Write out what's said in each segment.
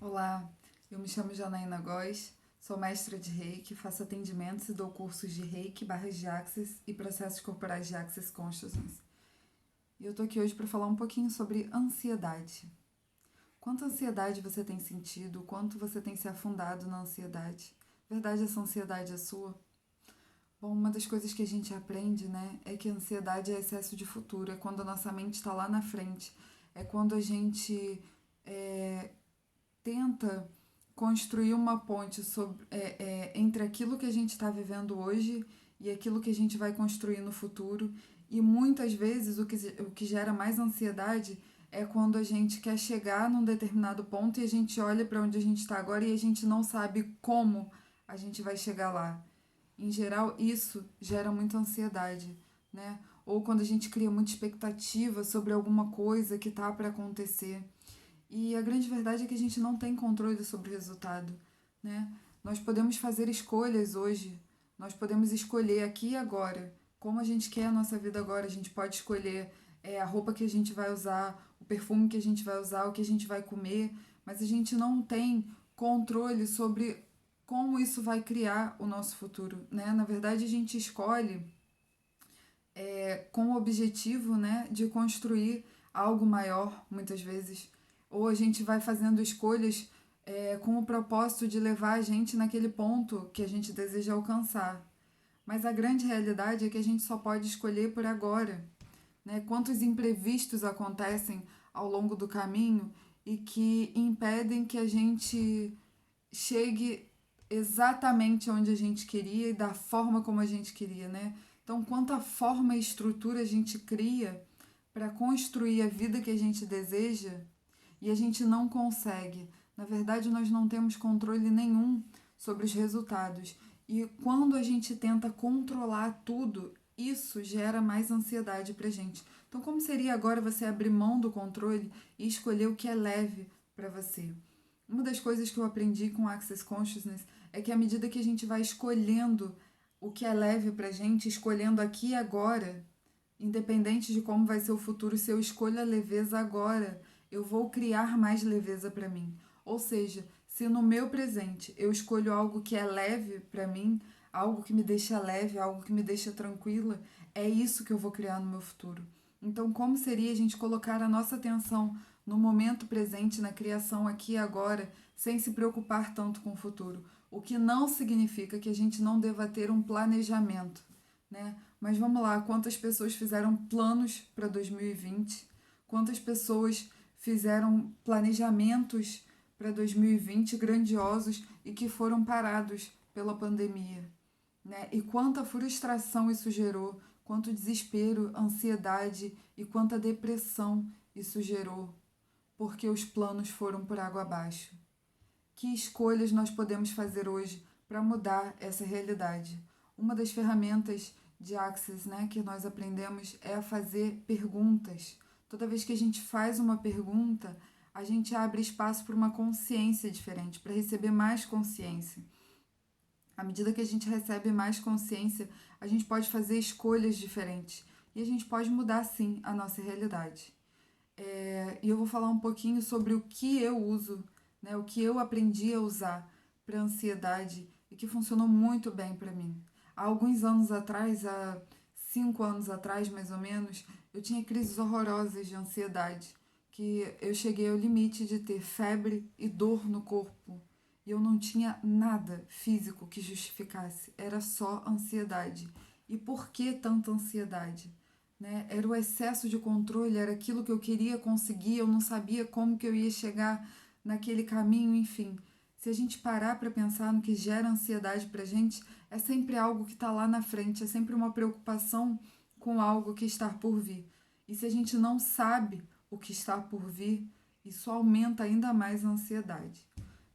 Olá, eu me chamo Janaína Góes, sou mestra de Reiki, faço atendimentos e dou cursos de Reiki, barras de Access e processos corporais de Access Consciousness. E eu tô aqui hoje para falar um pouquinho sobre ansiedade. Quanta ansiedade você tem sentido? Quanto você tem se afundado na ansiedade? Verdade, essa ansiedade é sua? Bom, uma das coisas que a gente aprende, né, é que a ansiedade é excesso de futuro, é quando a nossa mente está lá na frente, é quando a gente tenta construir uma ponte entre aquilo que a gente está vivendo hoje e aquilo que a gente vai construir no futuro. E muitas vezes o que gera mais ansiedade é quando a gente quer chegar num determinado ponto e a gente olha para onde a gente está agora e a gente não sabe como a gente vai chegar lá. Em geral, isso gera muita ansiedade, né? Ou quando a gente cria muita expectativa sobre alguma coisa que tá para acontecer. E a grande verdade é que a gente não tem controle sobre o resultado, né? Nós podemos fazer escolhas hoje, nós podemos escolher aqui e agora como a gente quer a nossa vida agora. A gente pode escolher a roupa que a gente vai usar, o perfume que a gente vai usar, o que a gente vai comer, mas a gente não tem controle sobre como isso vai criar o nosso futuro, né? Na verdade, a gente escolhe com o objetivo, né, de construir algo maior, muitas vezes. Ou a gente vai fazendo escolhas com o propósito de levar a gente naquele ponto que a gente deseja alcançar. Mas a grande realidade é que a gente só pode escolher por agora, né? Quantos imprevistos acontecem ao longo do caminho e que impedem que a gente chegue exatamente onde a gente queria e da forma como a gente queria, né? Então, quanta forma e estrutura a gente cria para construir a vida que a gente deseja e a gente não consegue. Na verdade, nós não temos controle nenhum sobre os resultados. E quando a gente tenta controlar tudo, isso gera mais ansiedade para gente. Então, como seria agora você abrir mão do controle e escolher o que é leve para você? Uma das coisas que eu aprendi com Access Consciousness é que à medida que a gente vai escolhendo o que é leve pra gente, escolhendo aqui e agora, independente de como vai ser o futuro, se eu escolho a leveza agora, eu vou criar mais leveza para mim. Ou seja, se no meu presente eu escolho algo que é leve para mim, algo que me deixa leve, algo que me deixa tranquila, é isso que eu vou criar no meu futuro. Então, como seria a gente colocar a nossa atenção no momento presente, na criação aqui e agora, sem se preocupar tanto com o futuro? O que não significa que a gente não deva ter um planejamento, né? Mas vamos lá, quantas pessoas fizeram planos para 2020? Quantas pessoas fizeram planejamentos para 2020 grandiosos e que foram parados pela pandemia, né? E quanta frustração isso gerou, quanto desespero, ansiedade e quanta depressão isso gerou, porque os planos foram por água abaixo. Que escolhas nós podemos fazer hoje para mudar essa realidade? Uma das ferramentas de Access, né, que nós aprendemos é a fazer perguntas. Toda vez que a gente faz uma pergunta, a gente abre espaço para uma consciência diferente, para receber mais consciência. À medida que a gente recebe mais consciência, a gente pode fazer escolhas diferentes e a gente pode mudar sim a nossa realidade. E eu vou falar um pouquinho sobre o que eu uso, né, o que eu aprendi a usar para ansiedade e que funcionou muito bem para mim. Há alguns anos atrás, há 5 anos atrás mais ou menos, eu tinha crises horrorosas de ansiedade, que eu cheguei ao limite de ter febre e dor no corpo. E eu não tinha nada físico que justificasse, era só ansiedade. E por que tanta ansiedade? Né? Era o excesso de controle, era aquilo que eu queria conseguir, eu não sabia como que eu ia chegar naquele caminho, enfim. Se a gente parar para pensar no que gera ansiedade para a gente, é sempre algo que está lá na frente, é sempre uma preocupação com algo que está por vir. E se a gente não sabe o que está por vir, isso aumenta ainda mais a ansiedade.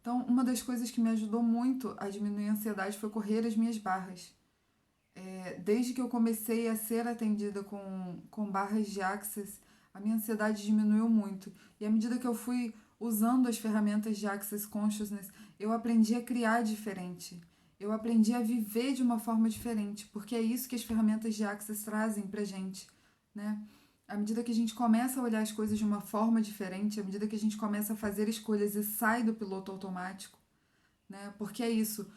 Então, uma das coisas que me ajudou muito a diminuir a ansiedade foi correr as minhas barras. Desde que eu comecei a ser atendida com barras de Access, a minha ansiedade diminuiu muito. E à medida que eu fui usando as ferramentas de Access Consciousness, eu aprendi a criar diferente. Eu aprendi a viver de uma forma diferente, porque é isso que as ferramentas de Access trazem pra gente, né? À medida que a gente começa a olhar as coisas de uma forma diferente, à medida que a gente começa a fazer escolhas e sai do piloto automático, né? Porque é isso,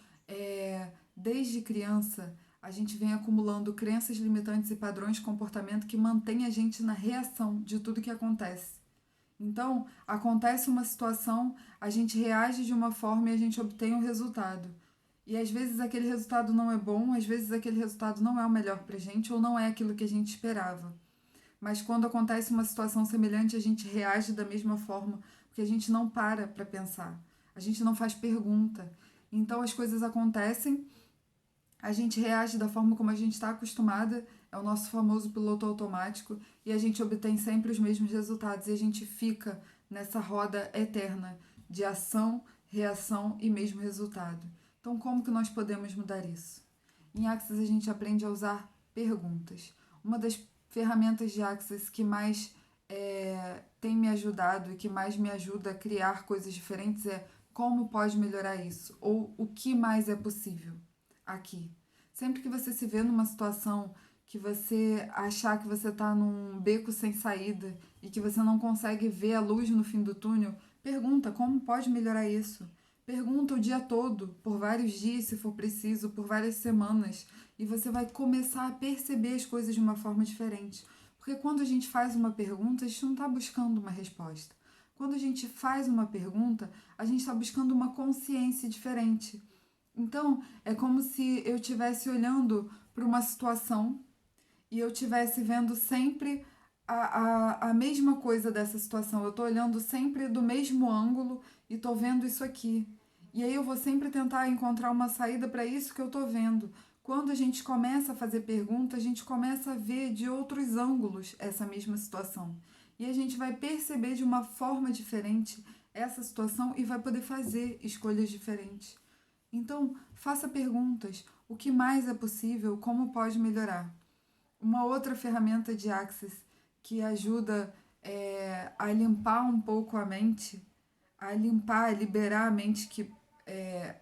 desde criança a gente vem acumulando crenças limitantes e padrões de comportamento que mantêm a gente na reação de tudo que acontece. Então, acontece uma situação, a gente reage de uma forma e a gente obtém um resultado. E às vezes aquele resultado não é bom, às vezes aquele resultado não é o melhor pra gente ou não é aquilo que a gente esperava. Mas quando acontece uma situação semelhante, a gente reage da mesma forma, porque a gente não para pensar. A gente não faz pergunta. Então as coisas acontecem, a gente reage da forma como a gente está acostumada, é o nosso famoso piloto automático, e a gente obtém sempre os mesmos resultados, e a gente fica nessa roda eterna de ação, reação e mesmo resultado. Então, como que nós podemos mudar isso? Em Axis, a gente aprende a usar perguntas. Uma das ferramentas de Axis que mais tem me ajudado e que mais me ajuda a criar coisas diferentes é como pode melhorar isso, ou o que mais é possível aqui. Sempre que você se vê numa situação que você achar que você está num beco sem saída e que você não consegue ver a luz no fim do túnel, pergunta como pode melhorar isso. Pergunta o dia todo, por vários dias se for preciso, por várias semanas, e você vai começar a perceber as coisas de uma forma diferente. Porque quando a gente faz uma pergunta, a gente não está buscando uma resposta. Quando a gente faz uma pergunta, a gente está buscando uma consciência diferente. Então, é como se eu estivesse olhando para uma situação e eu estivesse vendo sempre a mesma coisa dessa situação. Eu estou olhando sempre do mesmo ângulo e estou vendo isso aqui. E aí eu vou sempre tentar encontrar uma saída para isso que eu estou vendo. Quando a gente começa a fazer perguntas, a gente começa a ver de outros ângulos essa mesma situação. E a gente vai perceber de uma forma diferente essa situação e vai poder fazer escolhas diferentes. Então, faça perguntas. O que mais é possível? Como pode melhorar? Uma outra ferramenta de Axis que ajuda a limpar um pouco a mente, a limpar, a liberar a mente, que é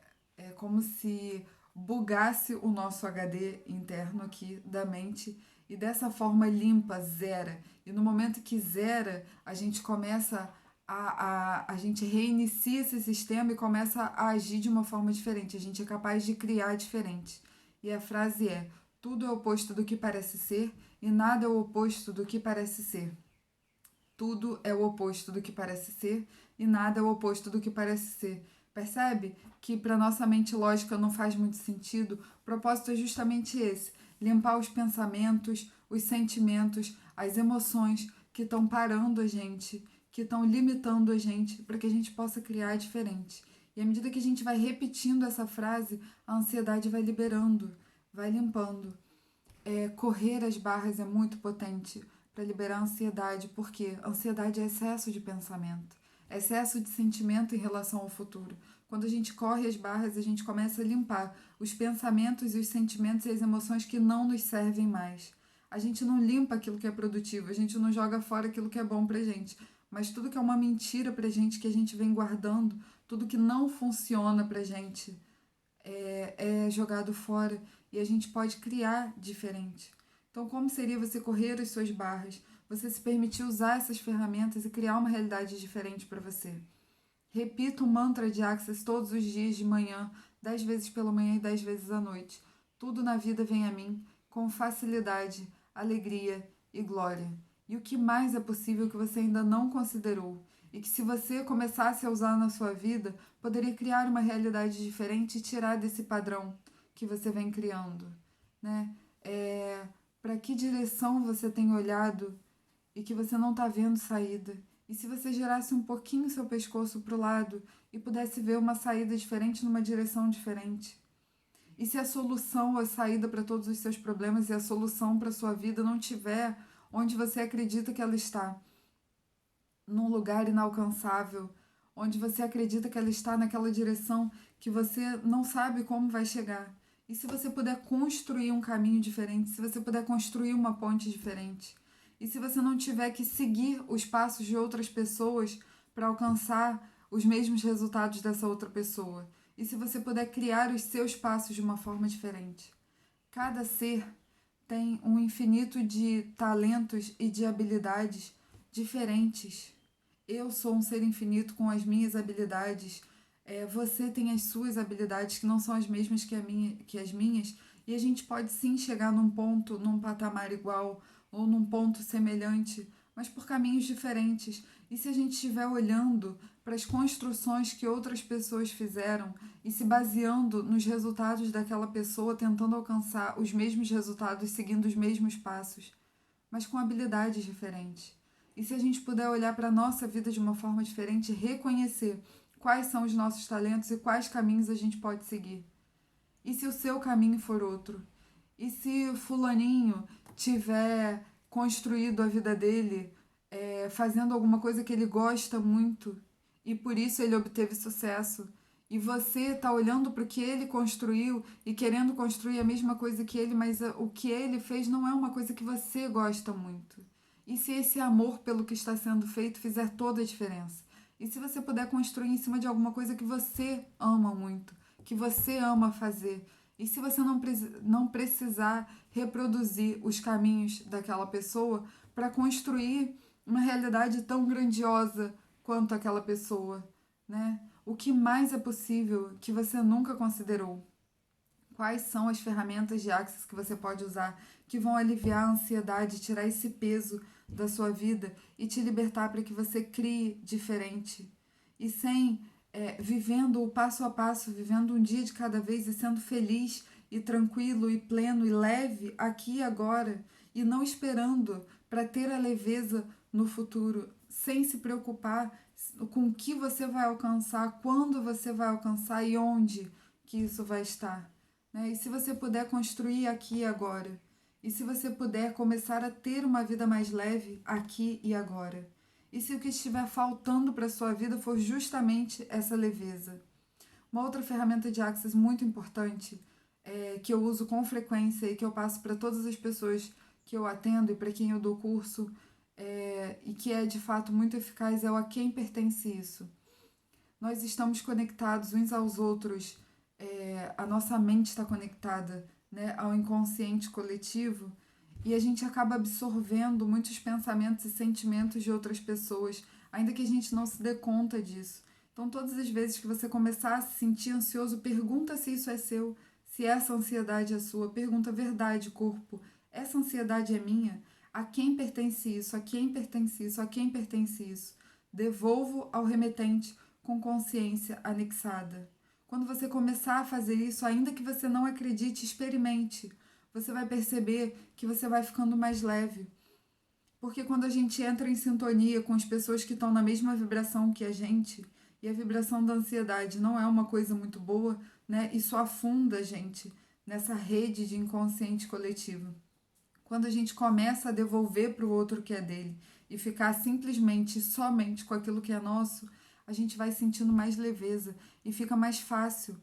como se bugasse o nosso HD interno aqui da mente e dessa forma limpa, zera. E no momento que zera, a gente começa a gente reinicia esse sistema e começa a agir de uma forma diferente. A gente é capaz de criar diferente. E a frase é: tudo é o oposto do que parece ser e nada é o oposto do que parece ser. Tudo é o oposto do que parece ser e nada é o oposto do que parece ser. Percebe que para nossa mente lógica não faz muito sentido? O propósito é justamente esse: limpar os pensamentos, os sentimentos, as emoções que estão parando a gente, que estão limitando a gente, para que a gente possa criar diferente. E à medida que a gente vai repetindo essa frase, a ansiedade vai liberando, vai limpando. Correr as barras é muito potente para liberar a ansiedade, porque ansiedade é excesso de pensamento, é excesso de sentimento em relação ao futuro. Quando a gente corre as barras, a gente começa a limpar os pensamentos e os sentimentos e as emoções que não nos servem mais. A gente não limpa aquilo que é produtivo, a gente não joga fora aquilo que é bom pra gente, mas tudo que é uma mentira pra gente, que a gente vem guardando, tudo que não funciona pra gente, é jogado fora e a gente pode criar diferente. Então, como seria você correr as suas barras, você se permitir usar essas ferramentas e criar uma realidade diferente para você? Repita o mantra de Axis todos os dias de manhã, 10 vezes pela manhã e 10 vezes à noite. Tudo na vida vem a mim com facilidade, alegria e glória. E o que mais é possível que você ainda não considerou? E que se você começasse a usar na sua vida, poderia criar uma realidade diferente e tirar desse padrão que você vem criando, né? Para que direção você tem olhado e que você não está vendo saída? E se você girasse um pouquinho seu pescoço para o lado e pudesse ver uma saída diferente numa direção diferente? E se a solução ou a saída para todos os seus problemas e a solução para a sua vida não tiver onde você acredita que ela está? Num lugar inalcançável, onde você acredita que ela está naquela direção que você não sabe como vai chegar. E se você puder construir um caminho diferente, se você puder construir uma ponte diferente, e se você não tiver que seguir os passos de outras pessoas para alcançar os mesmos resultados dessa outra pessoa, e se você puder criar os seus passos de uma forma diferente. Cada ser tem um infinito de talentos e de habilidades diferentes. Eu sou um ser infinito com as minhas habilidades. Você tem as suas habilidades que não são as mesmas que as minhas. E a gente pode sim chegar num ponto, num patamar igual ou num ponto semelhante, mas por caminhos diferentes. E se a gente estiver olhando para as construções que outras pessoas fizeram e se baseando nos resultados daquela pessoa, tentando alcançar os mesmos resultados, seguindo os mesmos passos, mas com habilidades diferentes. E se a gente puder olhar para a nossa vida de uma forma diferente, reconhecer quais são os nossos talentos e quais caminhos a gente pode seguir. E se o seu caminho for outro? E se fulaninho tiver construído a vida dele fazendo alguma coisa que ele gosta muito e por isso ele obteve sucesso? E você está olhando para o que ele construiu e querendo construir a mesma coisa que ele, mas o que ele fez não é uma coisa que você gosta muito. E se esse amor pelo que está sendo feito fizer toda a diferença? E se você puder construir em cima de alguma coisa que você ama muito, que você ama fazer? E se você não precisar reproduzir os caminhos daquela pessoa para construir uma realidade tão grandiosa quanto aquela pessoa, né? O que mais é possível que você nunca considerou? Quais são as ferramentas de Axis que você pode usar que vão aliviar a ansiedade, tirar esse peso da sua vida e te libertar para que você crie diferente? E sem vivendo o passo a passo, vivendo um dia de cada vez e sendo feliz e tranquilo e pleno e leve aqui e agora e não esperando para ter a leveza no futuro, sem se preocupar com o que você vai alcançar, quando você vai alcançar e onde que isso vai estar. Né? E se você puder construir aqui e agora, e se você puder começar a ter uma vida mais leve aqui e agora, e se o que estiver faltando para a sua vida for justamente essa leveza. Uma outra ferramenta de Axis muito importante, que eu uso com frequência e que eu passo para todas as pessoas que eu atendo e para quem eu dou curso, e que é de fato muito eficaz, é o a quem pertence isso. Nós estamos conectados uns aos outros, a nossa mente está conectada, né, ao inconsciente coletivo, e a gente acaba absorvendo muitos pensamentos e sentimentos de outras pessoas, ainda que a gente não se dê conta disso. Então, todas as vezes que você começar a se sentir ansioso, pergunta se isso é seu, se essa ansiedade é sua. Pergunta: verdade, corpo, essa ansiedade é minha? A quem pertence isso? A quem pertence isso? A quem pertence isso? Devolvo ao remetente com consciência anexada. Quando você começar a fazer isso, ainda que você não acredite, experimente. Você vai perceber que você vai ficando mais leve. Porque quando a gente entra em sintonia com as pessoas que estão na mesma vibração que a gente, e a vibração da ansiedade não é uma coisa muito boa, né? Isso afunda a gente nessa rede de inconsciente coletivo. Quando a gente começa a devolver para o outro o que é dele e ficar simplesmente, somente com aquilo que é nosso, a gente vai sentindo mais leveza e fica mais fácil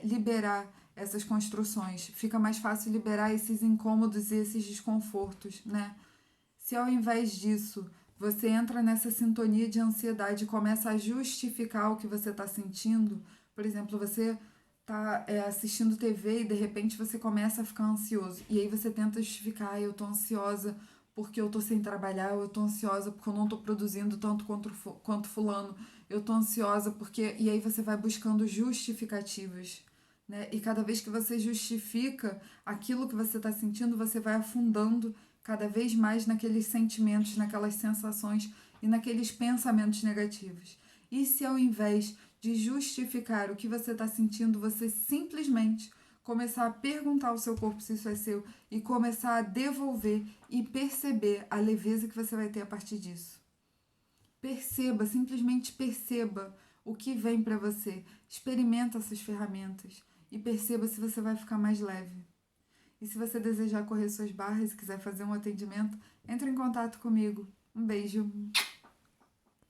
liberar essas construções, fica mais fácil liberar esses incômodos e esses desconfortos, né? Se ao invés disso você entra nessa sintonia de ansiedade e começa a justificar o que você está sentindo, por exemplo, você está assistindo TV e de repente você começa a ficar ansioso. E aí você tenta justificar: eu estou ansiosa porque eu estou sem trabalhar, eu estou ansiosa porque eu não estou produzindo tanto quanto fulano, eu estou ansiosa porque... E aí você vai buscando justificativas. Né? E cada vez que você justifica aquilo que você está sentindo, você vai afundando cada vez mais naqueles sentimentos, naquelas sensações e naqueles pensamentos negativos. E se ao invés de justificar o que você está sentindo, você simplesmente começar a perguntar ao seu corpo se isso é seu e começar a devolver e perceber a leveza que você vai ter a partir disso. Perceba, simplesmente perceba o que vem para você. Experimenta essas ferramentas e perceba se você vai ficar mais leve. E se você desejar correr suas barras e quiser fazer um atendimento, entre em contato comigo. Um beijo!